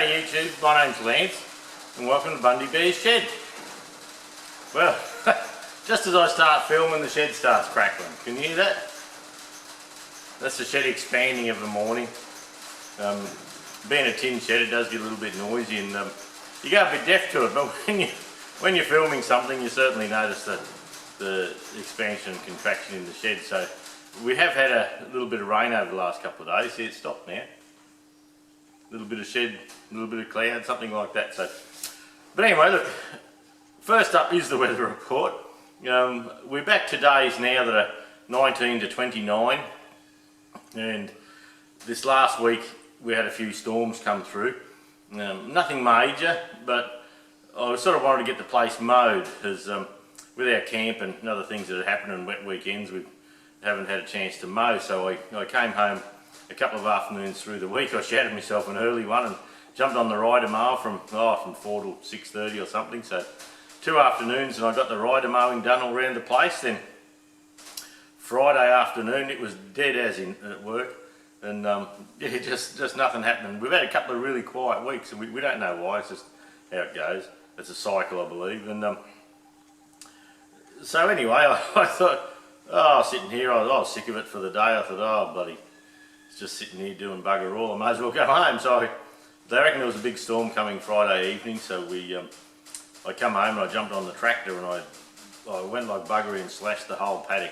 G'day YouTube, my name's Lance and welcome to Bundy Bears Shed. Well, just as I start filming the shed starts crackling. Can you hear that? That's the shed expanding of the morning. Being a tin shed, it does get a little bit noisy and you get a bit deaf to it, but when you're filming something you certainly notice the expansion and contraction in the shed. So we have had a little bit of rain over the last couple of days. See, it's stopped now. A little bit of shed, a little bit of cloud, something like that. So, but anyway, look, first up is the weather report. We're back to days now that are 19 to 29, and this last week we had a few storms come through. Nothing major, but I sort of wanted to get the place mowed because with our camp and other things that have happened on wet weekends, we haven't had a chance to mow. So I came home a couple of afternoons through the week. I shouted myself an early one and jumped on the rider mower from 4 till 6:30 or something. So 2 afternoons and I got the rider mowing done all around the place. Then Friday afternoon it was dead as in at work, and yeah, just nothing happening. We've had a couple of really quiet weeks and we don't know why. It's just how it goes. It's a cycle, I believe. And so anyway, I thought, sitting here, I was sick of it for the day. I thought, oh bloody, it's just sitting here doing bugger all, I might as well go home. So they reckon there was a big storm coming Friday evening, so I come home and I jumped on the tractor and I went like buggery and slashed the whole paddock.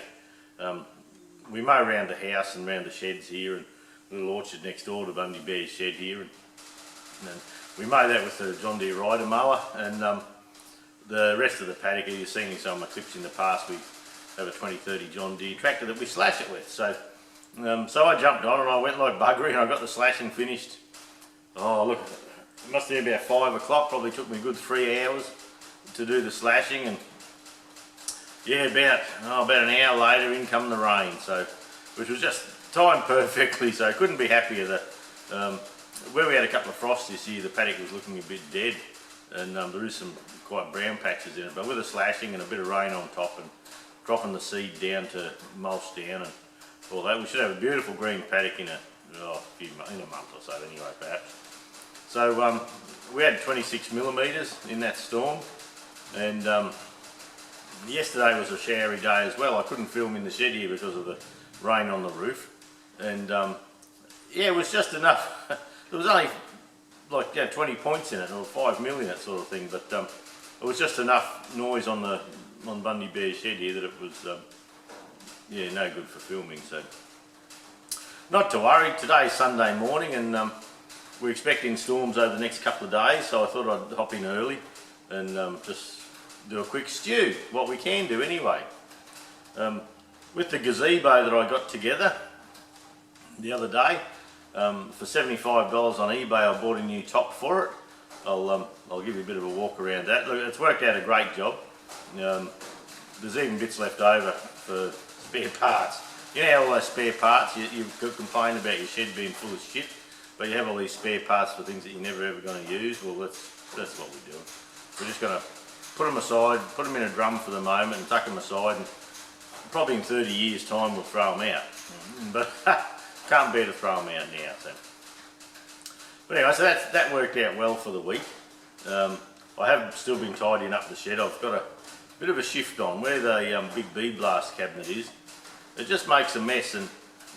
We mow around the house and around the sheds here and the little orchard next door to Bundy Bears Shed here, and we mow that with the John Deere rider mower, and the rest of the paddock, you've seen in some of my clips in the past, we have a 2030 John Deere tractor that we slash it with. So I jumped on and I went like buggery and I got the slashing finished. Oh look, it must have been about 5 o'clock, probably took me a good 3 hours to do the slashing, and yeah, about an hour later in come the rain, so which was just timed perfectly, so I couldn't be happier that where we had a couple of frosts this year, the paddock was looking a bit dead, and there is some quite brown patches in it, but with the slashing and a bit of rain on top and dropping the seed down to mulch down and all that, we should have a beautiful green paddock in a month or so anyway, perhaps. So we had 26 millimetres in that storm, and yesterday was a showery day as well. I couldn't film in the shed here because of the rain on the roof, and yeah, it was just enough. There was only like 20 points in it, or 5 mil in it sort of thing, but it was just enough noise on Bundy Bears Shed here that it was yeah, no good for filming. So not to worry, today's Sunday morning and we're expecting storms over the next couple of days, so I thought I'd hop in early and just do a quick stew, what we can do anyway. With the gazebo that I got together the other day, for $75 on eBay I bought a new top for it. I'll give you a bit of a walk around that. Look, it's worked out a great job. There's even bits left over for spare parts. You know, all those spare parts, you complain about your shed being full of shit, but you have all these spare parts for things that you're never ever going to use. Well, that's what we're doing. We're just going to put them aside, put them in a drum for the moment and tuck them aside, and probably in 30 years time we'll throw them out. But can't bear to throw them out now. So. But anyway, so that worked out well for the week. I have still been tidying up the shed. I've got a bit of a shift on where the big bead blast cabinet is. It just makes a mess, and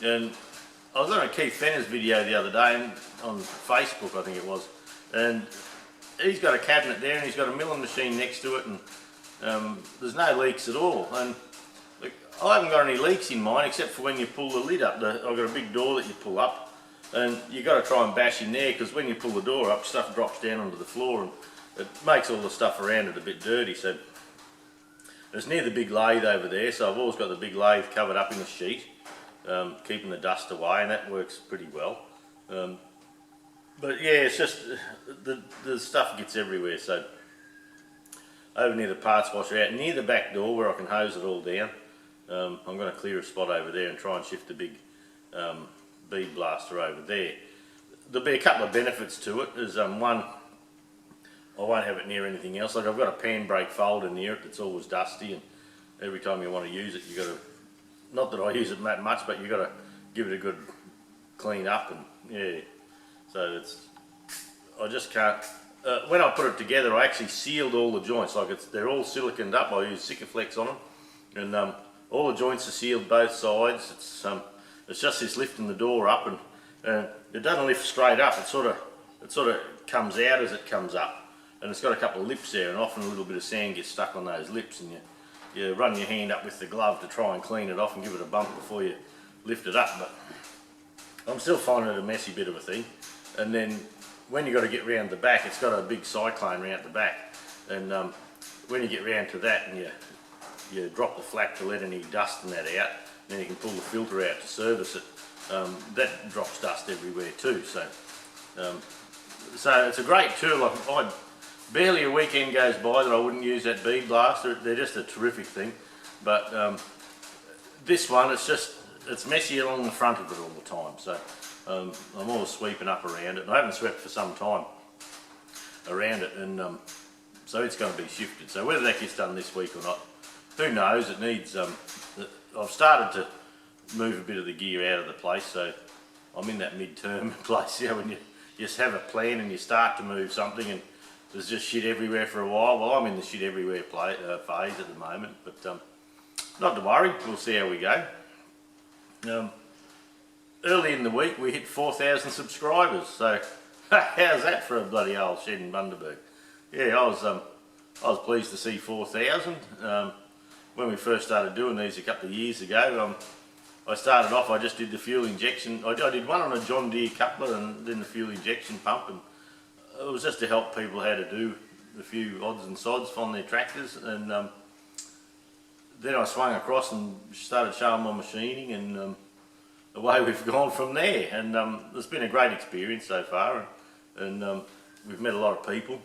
I was on a Keith Fenner's video the other day on Facebook, I think it was, and he's got a cabinet there and he's got a milling machine next to it, and there's no leaks at all. And look, I haven't got any leaks in mine except for when you pull the lid up. I've got a big door that you pull up, and you've got to try and bash in there because when you pull the door up, stuff drops down onto the floor and it makes all the stuff around it a bit dirty. So it's near the big lathe over there, so I've always got the big lathe covered up in a sheet, keeping the dust away, and that works pretty well. But yeah, it's just the stuff gets everywhere. So over near the parts washer, out near the back door where I can hose it all down, I'm going to clear a spot over there and try and shift the big bead blaster over there. There'll be a couple of benefits to it. There's one, I won't have it near anything else. Like I've got a pan brake folder near it that's always dusty, and every time you want to use it, you got to, not that I use it that much, but you got to give it a good clean up, and yeah. So I just can't. When I put it together, I actually sealed all the joints. Like they're all siliconed up. I use Sikaflex on them, and all the joints are sealed both sides. It's just this lifting the door up, and it doesn't lift straight up. It sort of comes out as it comes up, and it's got a couple of lips there, and often a little bit of sand gets stuck on those lips, and you run your hand up with the glove to try and clean it off and give it a bump before you lift it up. But I'm still finding it a messy bit of a thing. And then when you got to get round the back, it's got a big cyclone round the back, and when you get round to that and you drop the flap to let any dust and that out, then you can pull the filter out to service it. That drops dust everywhere too. So it's a great tool. Barely a weekend goes by that I wouldn't use that bead blaster. They're just a terrific thing. But this one, it's messy along the front of it all the time. So I'm always sweeping up around it. And I haven't swept for some time around it, and so it's going to be shifted. So whether that gets done this week or not, who knows? It needs. I've started to move a bit of the gear out of the place, so I'm in that mid-term place. When you just have a plan and you start to move something, and there's just shit everywhere for a while. Well, I'm in the shit everywhere phase at the moment, but not to worry. We'll see how we go. Early in the week we hit 4,000 subscribers, so how's that for a bloody old shed in Bundaberg? Yeah, I was pleased to see 4,000. When we first started doing these a couple of years ago, I started off, I just did the fuel injection. I did one on a John Deere coupler and then the fuel injection pump, and it was just to help people how to do a few odds and sods on their tractors. And then I swung across and started showing my machining, and away we've gone from there. And it's been a great experience so far, and we've met a lot of people.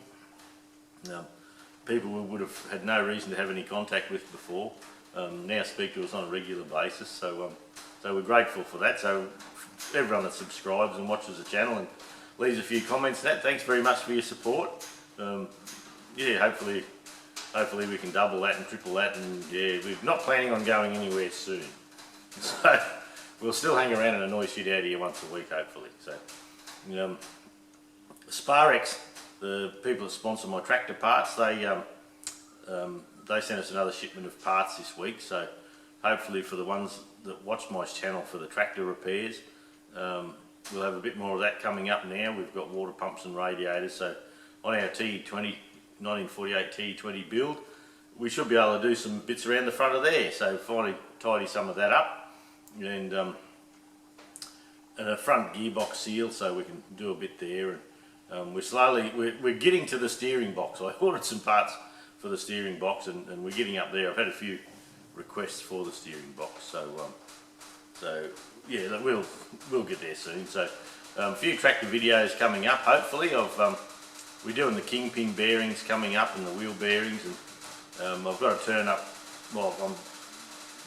People we would have had no reason to have any contact with before now speak to us on a regular basis, so we're grateful for that. So everyone that subscribes and watches the channel and leaves a few comments, thanks very much for your support. Yeah, hopefully we can double that and triple that, and yeah, we're not planning on going anywhere soon, so we'll still hang around and annoy shit out of you once a week, hopefully. So Sparex, the people that sponsor my tractor parts, they sent us another shipment of parts this week, so hopefully for the ones that watch my channel for the tractor repairs, we'll have a bit more of that coming up now. We've got water pumps and radiators, so on our T20 1948 T20 build, we should be able to do some bits around the front of there, so finally tidy some of that up, and a front gearbox seal so we can do a bit there. And we're getting to the steering box. I ordered some parts for the steering box, and we're getting up there. I've had a few requests for the steering box, so yeah, we'll get there soon. So a few tractor videos coming up, hopefully. We're doing the kingpin bearings coming up and the wheel bearings, and I've got to turn up. Well, I'm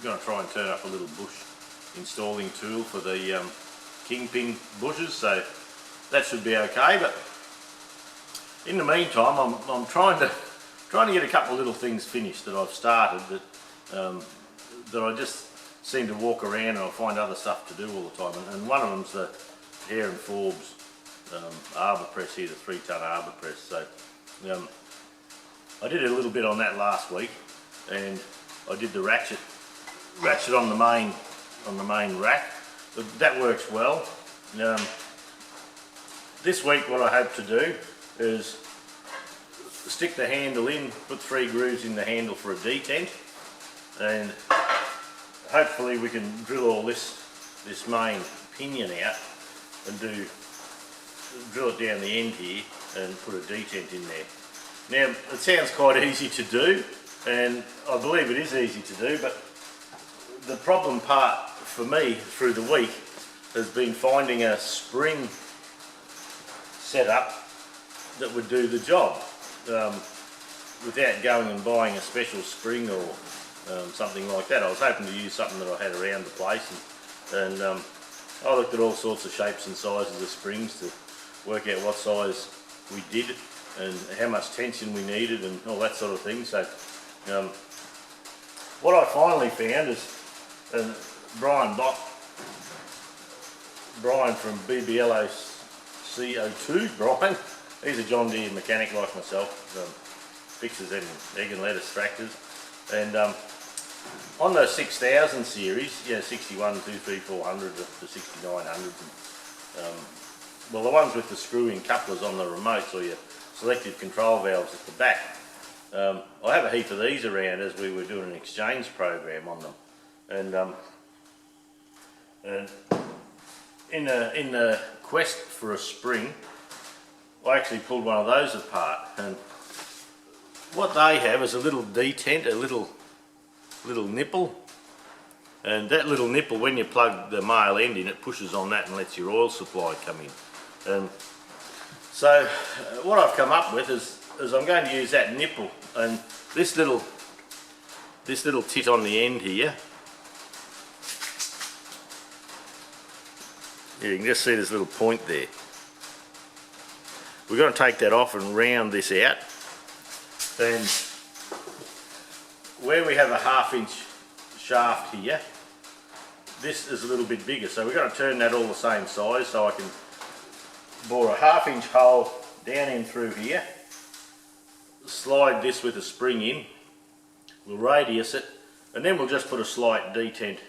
going to try and turn up a little bush installing tool for the kingpin bushes, so that should be okay. But in the meantime, I'm trying to get a couple of little things finished that I've started that I just seem to walk around and I find other stuff to do all the time. And one of them's the Hare and Forbes arbour press here, the 3-ton arbour press. So I did a little bit on that last week, and I did the ratchet on the main rack. That works well. This week what I hope to do is stick the handle in, put 3 grooves in the handle for a detent, and hopefully we can drill all this main pinion out and drill it down the end here and put a detent in there. Now it sounds quite easy to do, and I believe it is easy to do, but the problem part for me through the week has been finding a spring setup that would do the job without going and buying a special spring or something like that. I was hoping to use something that I had around the place, and I looked at all sorts of shapes and sizes of springs to work out what size we did and how much tension we needed and all that sort of thing. So what I finally found is Brian from BBLO CO2, Brian, He's a John Deere mechanic like myself, fixes them egg and lettuce tractors. And on those 6000 series, 61, 2, 3, 400 to 6900, well, the ones with the screw-in couplers on the remotes or your selective control valves at the back, I have a heap of these around as we were doing an exchange program on them. And in the quest for a spring, I actually pulled one of those apart, and what they have is a little detent, a little nipple, and that little nipple, when you plug the male end in, it pushes on that and lets your oil supply come in. So what I've come up with is I'm going to use that nipple, and this little tit on the end here. You can just see this little point there. We're going to take that off and round this out. And where we have a 1/2 inch shaft here, this is a little bit bigger. So we're going to turn that all the same size, so I can bore a 1/2 inch hole down in through here, slide this with a spring in, we'll radius it, and then we'll just put a slight detent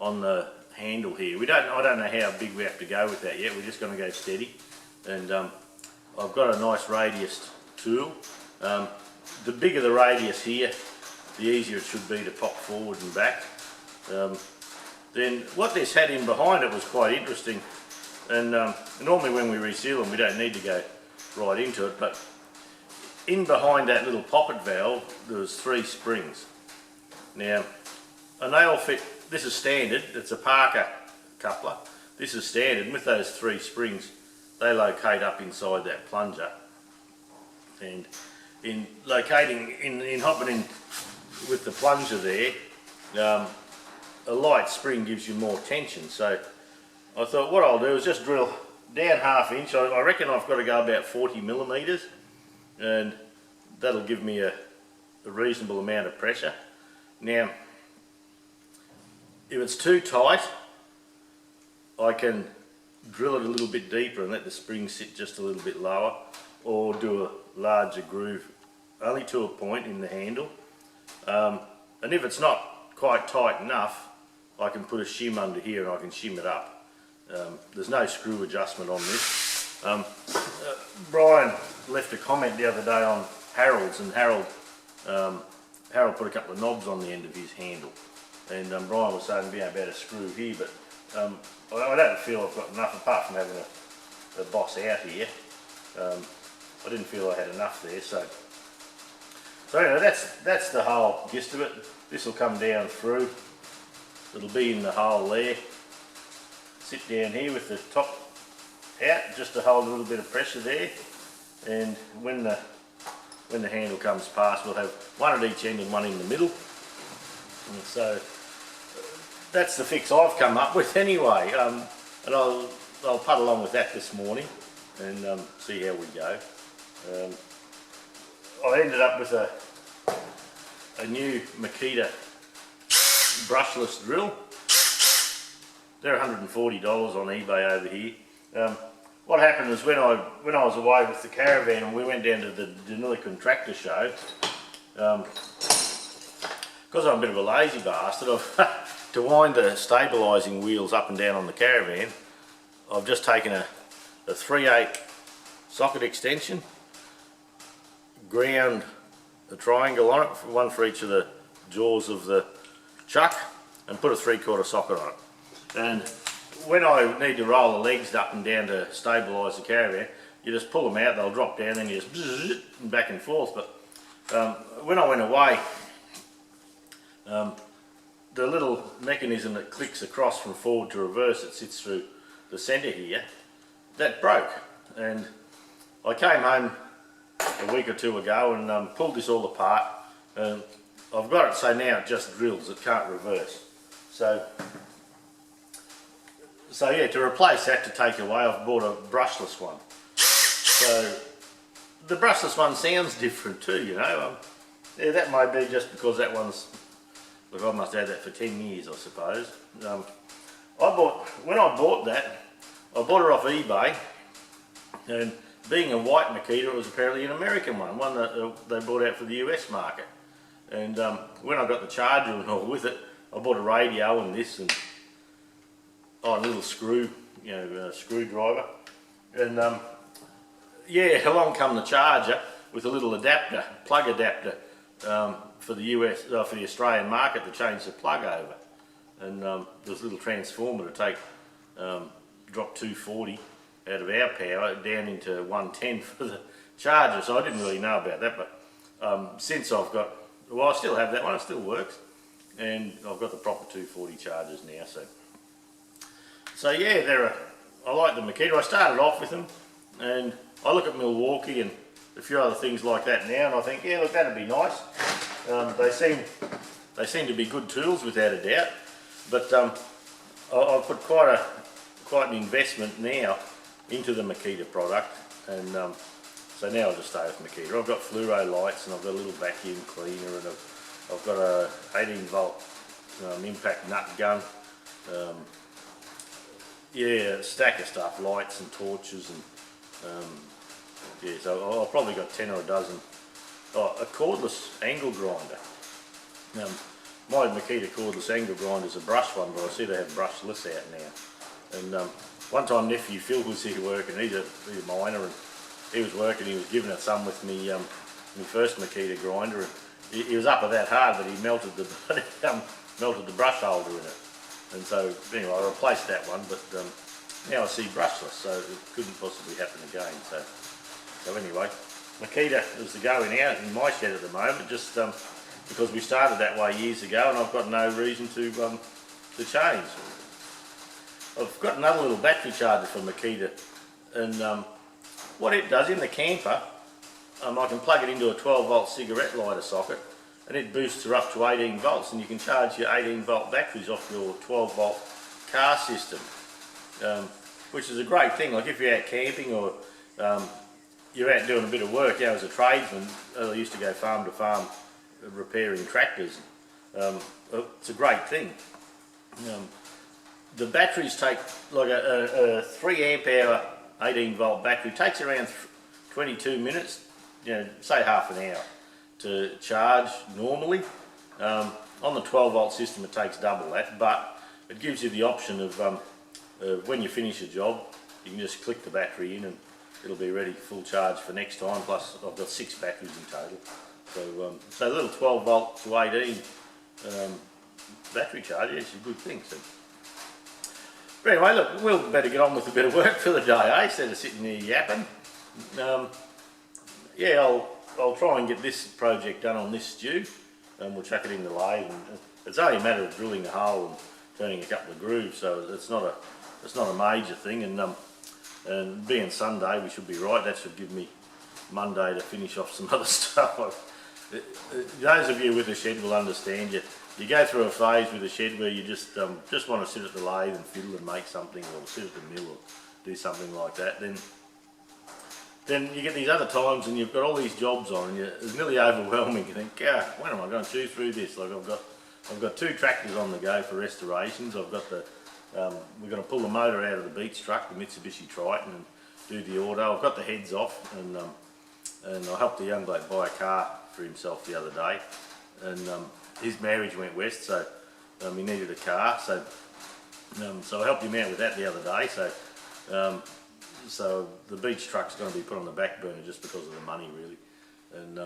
on the handle here. I don't know how big we have to go with that yet. We're just going to go steady. And I've got a nice radius tool. The bigger the radius here, the easier it should be to pop forward and back. Then what this had in behind it was quite interesting. And normally when we reseal them, we don't need to go right into it, but in behind that little poppet valve, there was 3 springs. Now, and they all fit. This is standard. It's a Parker coupler. This is standard. With those 3 springs, they locate up inside that plunger. And in locating, in hopping in with the plunger there, a light spring gives you more tension. So I thought what I'll do is just drill down 1/2 inch. I reckon I've got to go about 40 millimeters, and that'll give me a reasonable amount of pressure. Now, if it's too tight, I can drill it a little bit deeper and let the spring sit just a little bit lower, or do a larger groove only to a point in the handle. And if it's not quite tight enough, I can put a shim under here and I can shim it up. There's no screw adjustment on this. Brian left a comment the other day on Harold's, and Harold put a couple of knobs on the end of his handle, and Brian was saying about a screw here, but I don't feel I've got enough, apart from having a boss out here. I didn't feel I had enough there, so anyway, that's the whole gist of it. This will come down through, it'll be in the hole there, sit down here with the top out just to hold a little bit of pressure there, and when the handle comes past, we'll have one at each end and one in the middle. And so that's the fix I've come up with anyway, and I'll putt along with that this morning and see how we go. I ended up with a new Makita brushless drill. They're $140 on eBay over here. What happened is when I was away with the caravan and we went down to the Deniliquin tractor show, because I'm a bit of a lazy bastard, to wind the stabilising wheels up and down on the caravan, I've just taken a 3/8 socket extension, ground a triangle on it, one for each of the jaws of the chuck, and put a 3/4 socket on it. And when I need to roll the legs up and down to stabilise the caravan, you just pull them out, they'll drop down, then you just bzzz, and back and forth. But when I went away, the little mechanism that clicks across from forward to reverse, it sits through the centre here, that broke. And I came home a week or two ago and pulled this all apart, and I've got it so now it just drills, it can't reverse. So yeah, to replace that, to take away, I've bought a brushless one. So the brushless one sounds different too, you know. Yeah, that may be just because that one's, look, I must have had that for 10 years, I suppose. When I bought that, I bought it off eBay, and being a white Makita, it was apparently an American one that they brought out for the US market. And when I got the charger and all with it, I bought a radio and this and a little screw, screwdriver. And yeah, along come the charger with a little adapter, plug adapter for the for the Australian market to change the plug over. And there was a little transformer to take drop 240 out of our power down into 110 for the charger, so I didn't really know about that, but since I've got, well, I still have that one, it still works, and I've got the proper 240 chargers now, so yeah, I like the Makita. I started off with them, and I look at Milwaukee and a few other things like that now, and I think, yeah, look, that'd be nice. They seem to be good tools without a doubt, but I've put quite an investment now into the Makita product, and so now I'll just stay with Makita. I've got fluoro lights, and I've got a little vacuum cleaner, and I've got a 18 volt impact nut gun, yeah, a stack of stuff, lights and torches, and yeah, so I've probably got 10 or a dozen. A cordless angle grinder. My Makita cordless angle grinder is a brush one, but I see they have brushless out now. And one time nephew Phil was here working, he's a miner, and he was working, he was giving it some with me, my first Makita grinder, and he was up at that hard, but he melted the brush holder in it. And so anyway, I replaced that one, but now I see brushless, so it couldn't possibly happen again. So anyway, Makita is the going out in my shed at the moment, just because we started that way years ago, and I've got no reason to change. I've got another little battery charger from Makita, and what it does in the camper, I can plug it into a 12 volt cigarette lighter socket, and it boosts her up to 18 volts, and you can charge your 18 volt batteries off your 12 volt car system, which is a great thing. Like if you're out camping, or you're out doing a bit of work, as a tradesman, I used to go farm to farm repairing tractors. It's a great thing. The batteries take, like a 3 amp hour 18 volt battery takes around 22 minutes, say half an hour to charge normally. On the 12 volt system it takes double that, but it gives you the option of when you finish a job, you can just click the battery in and it'll be ready full charge for next time. Plus I've got 6 batteries in total, so a little 12 volt to 18 battery charge, yeah, it's a good thing. So. But anyway, look, we'll better get on with a bit of work for the day, instead of sitting there yapping. Yeah, I'll try and get this project done on this stew, and we'll chuck it in the lathe. And it's only a matter of drilling a hole and turning a couple of grooves, so it's not a major thing. And being Sunday, we should be right. That should give me Monday to finish off some other stuff. Those of you with a shed will understand. You go through a phase with a shed where you just want to sit at the lathe and fiddle and make something, or sit at the mill or do something like that. Then you get these other times and you've got all these jobs on, and it's nearly overwhelming. You think, when am I going to chew through this? Like I've got 2 tractors on the go for restorations. I've got we're going to pull the motor out of the beach truck, the Mitsubishi Triton, and do the auto. I've got the heads off, and I helped a young bloke buy a car for himself the other day, and his marriage went west, so he needed a car, so I helped him out with that the other day. So the beach truck's going to be put on the back burner just because of the money, really. And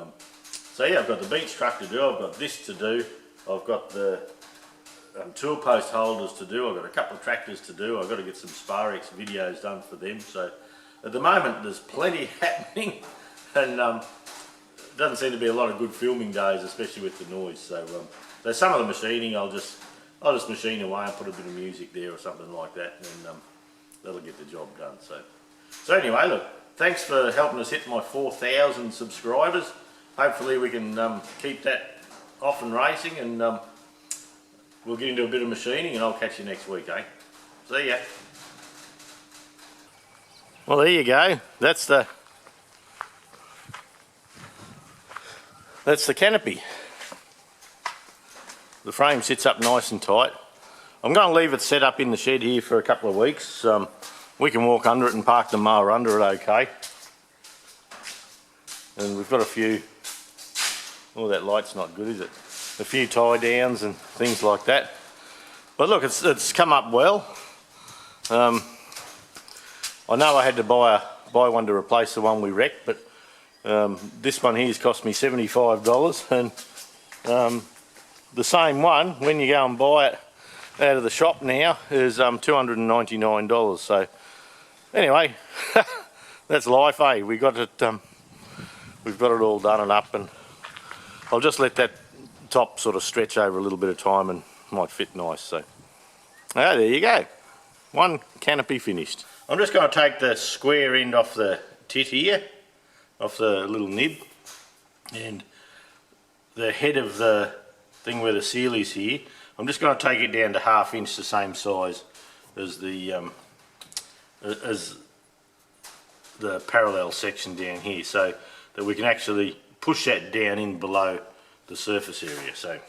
so yeah, I've got the beach truck to do, I've got this to do, I've got the tool post holders to do, I've got a couple of tractors to do, I've got to get some Sparex videos done for them. So at the moment there's plenty happening, and doesn't seem to be a lot of good filming days, especially with the noise. So there's some of the machining I'll just machine away and put a bit of music there or something like that, and that'll get the job done. So anyway, look, thanks for helping us hit my 4,000 subscribers. Hopefully we can keep that off and racing, and we'll get into a bit of machining, and I'll catch you next week, eh? See ya. Well, there you go. That's the canopy. The frame sits up nice and tight. I'm going to leave it set up in the shed here for a couple of weeks. We can walk under it and park the mower under it okay. and we've got a few, oh that light's not good is it, a few tie downs and things like that. But look, it's come up well. I know I had to buy one to replace the one we wrecked, but this one here's cost me $75, and the same one, when you go and buy it out of the shop now, is $299. So anyway, that's life, eh? We've got it all done and up, and I'll just let that top sort of stretch over a little bit of time and might fit nice. So there you go, one canopy finished. I'm just going to take the square end off the tit here, off the little nib, and the head of the thing where the seal is here, I'm just going to take it down to 1/2 inch, the same size as the parallel section down here, so that we can actually push that down in below the surface area. So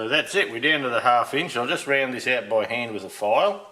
that's it, we're down to the 1/2 inch. I'll just round this out by hand with a file.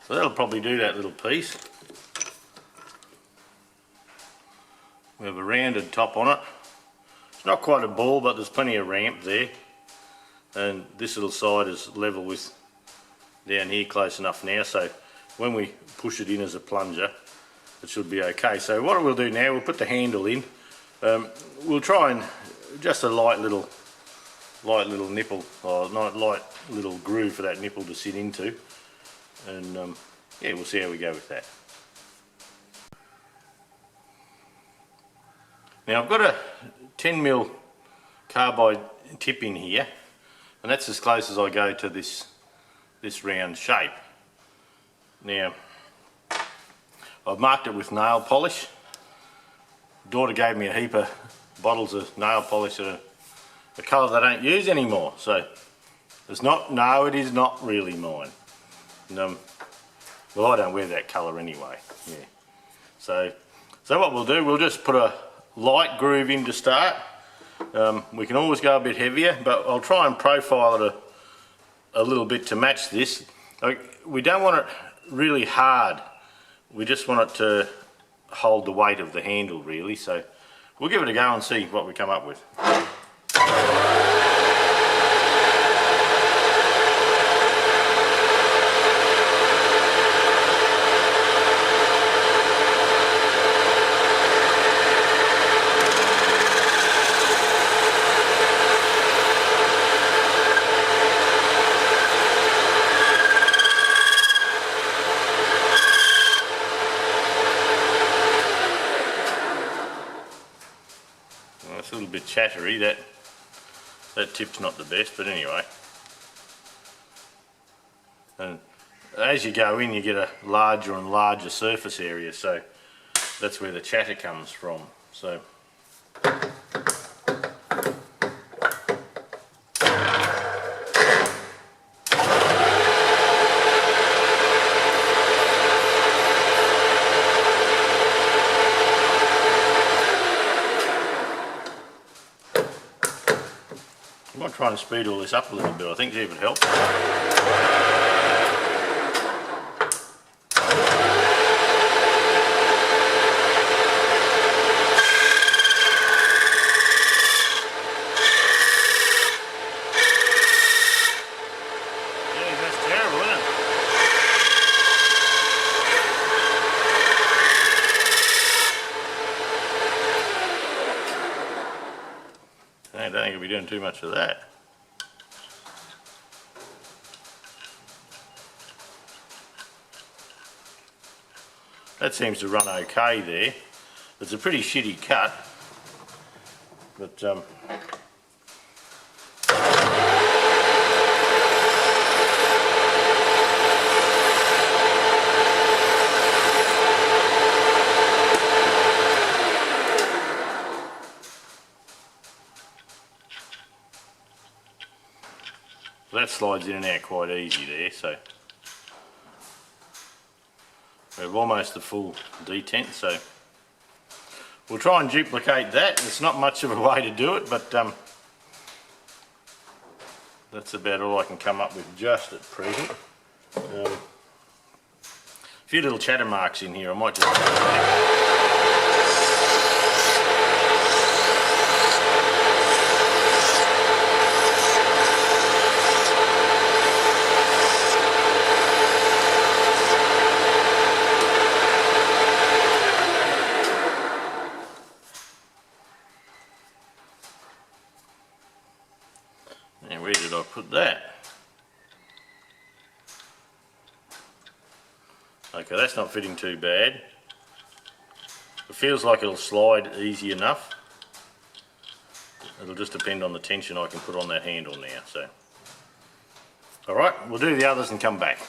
So that'll probably do that little piece. We have a rounded top on it. It's not quite a ball, but there's plenty of ramp there. And this little side is level with down here close enough now, so when we push it in as a plunger, it should be okay. So what we'll do now, we'll put the handle in. We'll try and just a light little nipple, or not light little groove for that nipple to sit into. And yeah, we'll see how we go with that. Now I've got a 10mm carbide tip in here, and that's as close as I go to this round shape. Now I've marked it with nail polish. Daughter gave me a heap of bottles of nail polish at a colour they don't use anymore, so it's not, no, it is not really mine. And, well, I don't wear that colour anyway. Yeah. So what we'll do, we'll just put a light groove in to start. We can always go a bit heavier, but I'll try and profile it a little bit to match this. We don't want it really hard. We just want it to hold the weight of the handle really. So we'll give it a go and see what we come up with. It's a little bit chattery, that tip's not the best, but anyway. And as you go in, you get a larger and larger surface area, so that's where the chatter comes from. So trying to speed all this up a little bit, I think, see if it helps. I don't think I'll be doing too much of that. That seems to run okay there. It's a pretty shitty cut, but that slides in and out quite easy there, so we have almost the full detent, so we'll try and duplicate that. It's not much of a way to do it, but that's about all I can come up with just at present. A few little chatter marks in here, I might just... Where did I put that? Okay, that's not fitting too bad. It feels like it'll slide easy enough. It'll just depend on the tension I can put on that handle now. So, alright, we'll do the others and come back.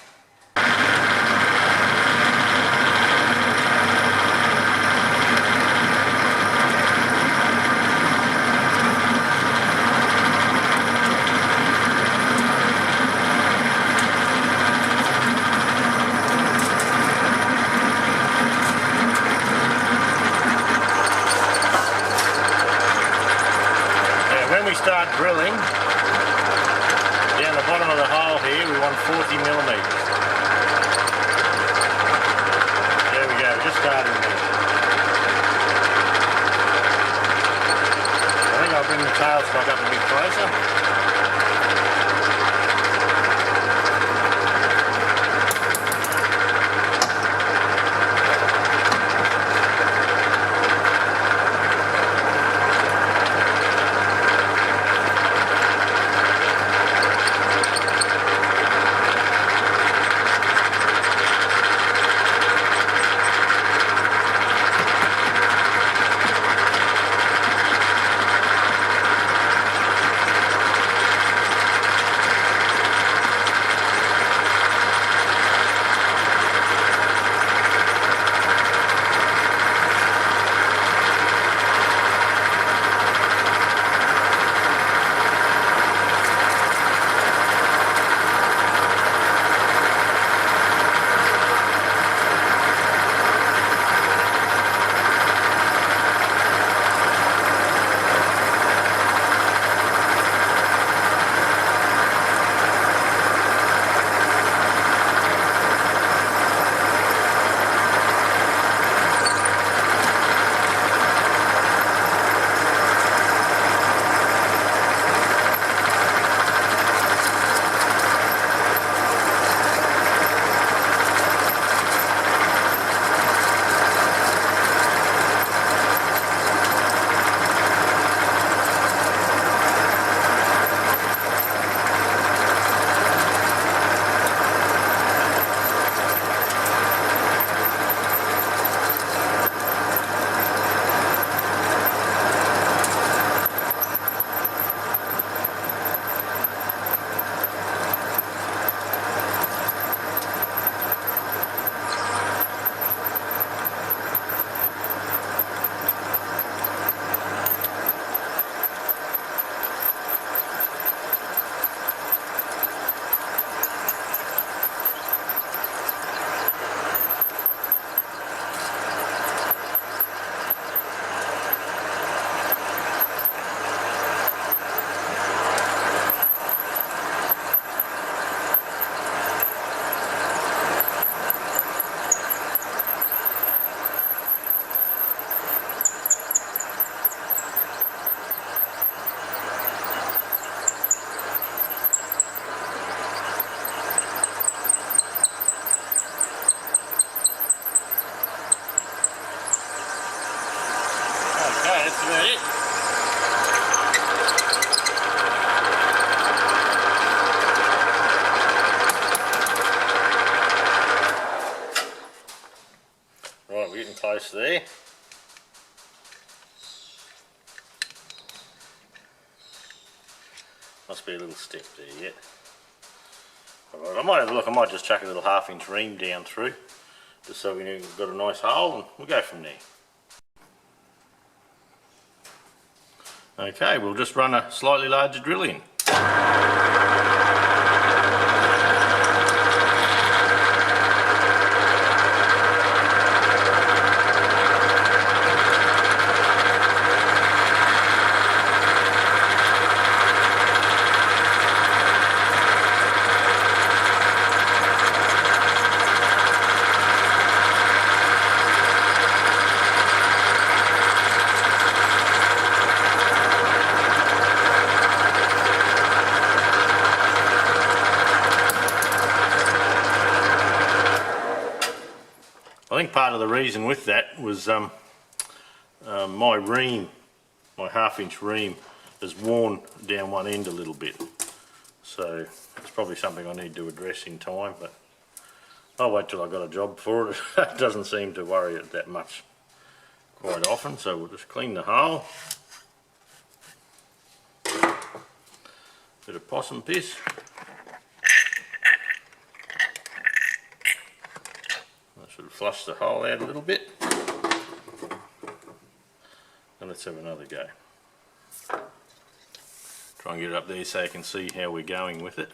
Start drilling down the bottom of the hole here, we want 40 millimetres. There we go, just starting there. I think I'll bring the tailstock up a bit closer. Must be a little step there yet. Alright, I might have a look, I might just chuck a little 1/2 inch ream down through, just so we've got a nice hole, and we'll go from there. Okay, we'll just run a slightly larger drill in. I think part of the reason with that was my ream, my 1/2 inch ream, has worn down one end a little bit. So it's probably something I need to address in time, but I'll wait till I got a job for it. It doesn't seem to worry it that much quite often, so we'll just clean the hole. Bit of possum piss. Should flush the hole out a little bit, and let's have another go. Try and get it up there so you can see how we're going with it.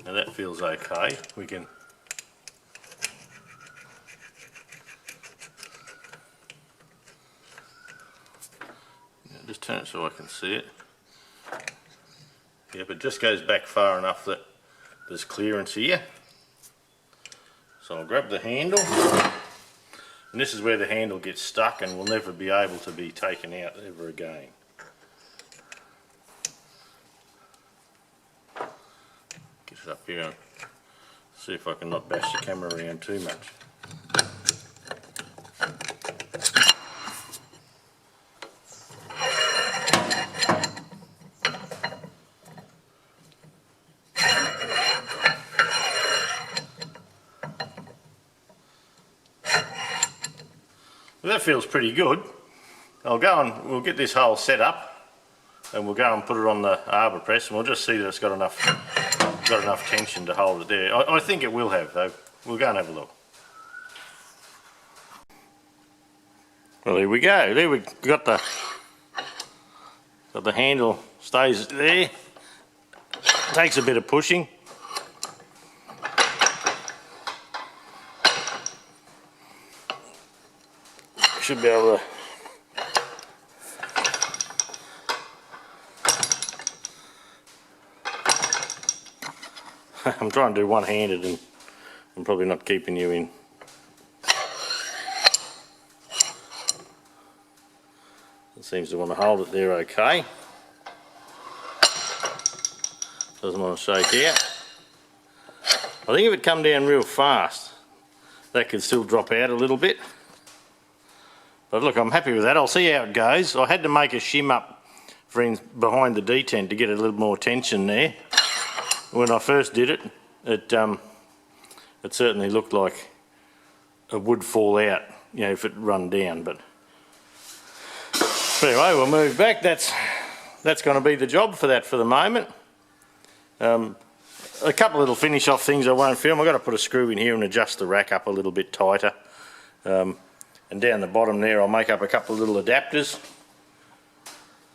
Now that feels okay. We can just turn it so I can see it. Yep, it just goes back far enough that there's clearance here. So I'll grab the handle, and this is where the handle gets stuck and will never be able to be taken out ever again. Get it up here and see if I can not bash the camera around too much. Well, that feels pretty good. I'll go and we'll get this hole set up, and we'll go and put it on the arbour press, and we'll just see that it's got enough tension to hold it there. I think it will have, though. We'll go and have a look. Well, there we go. There we got the handle, stays there. Takes a bit of pushing. Should be able to I'm trying to do one-handed and I'm probably not keeping you in. It seems to want to hold it there okay. Doesn't want to shake out. I think if it come down real fast, that could still drop out a little bit. But look, I'm happy with that. I'll see how it goes. I had to make a shim up behind the detent to get a little more tension there. When I first did it, it certainly looked like it would fall out, you know, if it run down. But anyway, we'll move back. That's going to be the job for that for the moment. A couple of little finish off things I won't film. I've got to put a screw in here and adjust the rack up a little bit tighter. And down the bottom there I'll make up a couple of little adapters,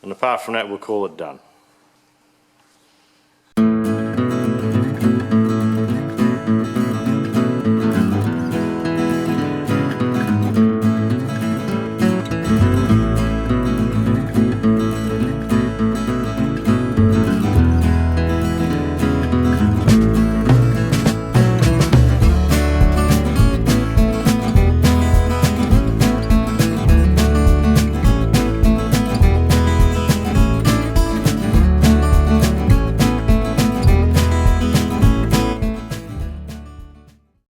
and apart from that we'll call it done.